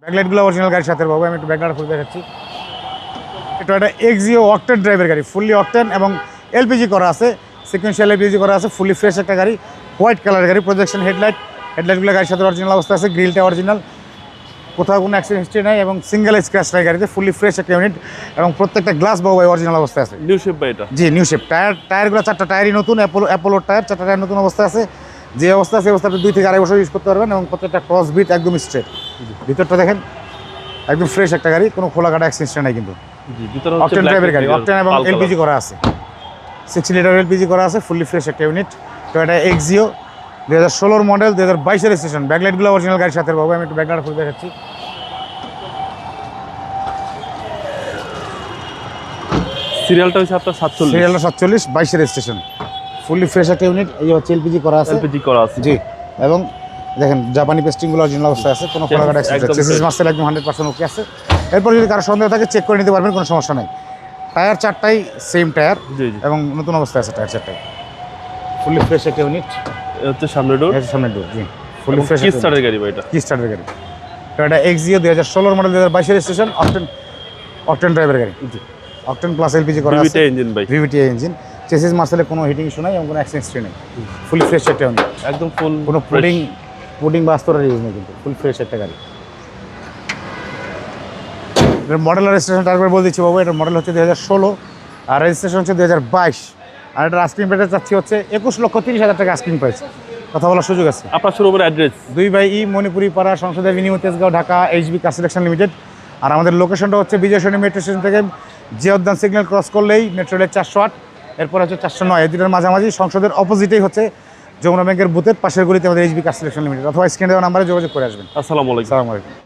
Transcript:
ব্যাকলাইটগুলো original গাড়ির সাথে পাবো। আমি একটু ব্যাকলাইট খুলে দেখাচ্ছি। এটা একটা এক্সিও অকটেন ড্রাইভের গাড়ি, ফুললি অকটেন এবং এলপিজি করা আছে, সিকুয়েন্সিয়াল এলপিজি করা আছে, ফুললি ফ্রেশ একটা গাড়ি, হোয়াইট কালারের গাড়ি, প্রজেকশন হেডলাইটগুলো গাড়ির সাথে অরিজিনাল অবস্থা আছে, গ্রিলটা অরিজিনাল, কোথাও কোনো অ্যাক্সিডেন্ট হিস্ট্রি নাই এবং সিঙ্গেল স্ক্র্যাচ নাই গাড়িতে, ফুললি ফ্রেশ একটা ইউনিট এবং প্রত্যেকটা গ্লাস বাবু অরিজিনাল অবস্থায় আছে। নিউ শেপ ভাই এটা? জি নিউ শেপ। টায়ারগুলো 4টা টায়ারই নতুন, অ্যাপোলোর টায়ার, 4টা টায়ার নতুন অবস্থায় আছে। যে অবস্থা আছে অবস্থা 2 থেকে 2.5 বছর ইউজ করতে পারবেন এবং প্রত্যেকটা ক্রস বিট একদম স্ট্রেট। ভিতরটা দেখেন একদম ফ্রেশ একটা গাড়ি, কোনো খোলা কাটা অ্যাক্সিডেন্ট নাই কিন্তু। অকটেন ড্রাইভের গাড়ি, অকটেন এবং এলপিজি করা আছে, 6 লিটার এলপিজি করা আছে, ফুললি ফ্রেশ একটা ইউনিট। তো এটা এক্সিও 2016 মডেল, 2022 রেজিস্ট্রেশন। ব্যাকলাইটগুলো অরিজিনাল গাড়ির সাথে পাবো। আমি একটু ব্যাকলাইট খুলে দেখাচ্ছি। সিরিয়ালটা হচ্ছে আপনার 47, সিরিয়ালটা 47, 22 রেজিস্ট্রেশন, ফুললি ফ্রেশ একটা ইউনিট। এই হচ্ছে এলপিজি করা আছে, এলপিজি করা আছে জি। এবং দেখেন জাপানি পেস্টিংগুলো অরিজিনাল অবস্থায় আছে, কোনো খোলা কাটা অ্যাক্সিডেন্ট, চেসিস মাসেল একদম 100% ওকে আছে। এরপর যদি কারো সন্দেহ থাকে চেক করে নিতে পারবেন, কোনো সমস্যা নাই। টায়ার 4টাই সেম টায়ার এবং নতুন অবস্থায় আছে টায়ার 4টাই, ফুললি ফ্রেশ একটা ইউনিট। হচ্ছে সামনে ডোর, সামনে ডোর, জি ফুললি ফ্রেশ। কি স্টারের গাড়ি ভাই এটা? কি স্টার্টের গাড়ি। তো এটা এক্সিও 2016 মডেল, 2022 রেজিস্ট্রেশন, অকটেন ড্রাইভের গাড়ি, জি। অকটেন প্লাস এলপিজি করা আছে, ভিভিটি ইঞ্জিন ভাই, ভিভিটি ইঞ্জিন। চেসিস মাসেলে কোনো হিটিং ইস্যু নাই এবং কোনো অ্যাক্সিডেন্ট হিস্ট্রি নেই, ফুললি ফ্রেশ একটা ইউনিট, একদম ফুল, কোনো পুডিং বা আস্তরের ইউজ নেই কিন্তু, ফুল ফ্রেশ একটা গাড়ি। এটার মডেল আর রেজিস্ট্রেশন তারপরে বলে দিচ্ছি বাবু। এটার মডেল হচ্ছে 2016 আর রেজিস্ট্রেশন হচ্ছে 2022। আর এটার আস্কিং প্রাইস চাচ্ছি হচ্ছে 21,30,000 টাকা আস্কিং প্রাইস। কথা বলার সুযোগ আছে। আপনার শোরুমের অ্যাড্রেস? 2/E মণিপুরি পাড়া, সংসদের avenue, Tejgaon, Dhaka, HB car selection limited. আর আমাদের লোকেশনটা হচ্ছে বিজয় সরণি মেট্রো স্টেশন থেকে জিয়া উদ্যান সিগন্যাল ক্রস করলেই মেট্রো রেল 408, এরপর হচ্ছে 409, এই দুটোর মাঝামাঝি সংসদের অপোজিটেই হচ্ছে যমুনা ব্যাংকের বুথের পাশের গলিতে আমাদের এইচবি কার সিলেকশন লিমিটেড। অথবা স্ক্রিনে দেওয়া নাম্বারে যোগাযোগ করে আসবেন। আসসালামু আলাইকুম। আসসালামু আলাইকুম।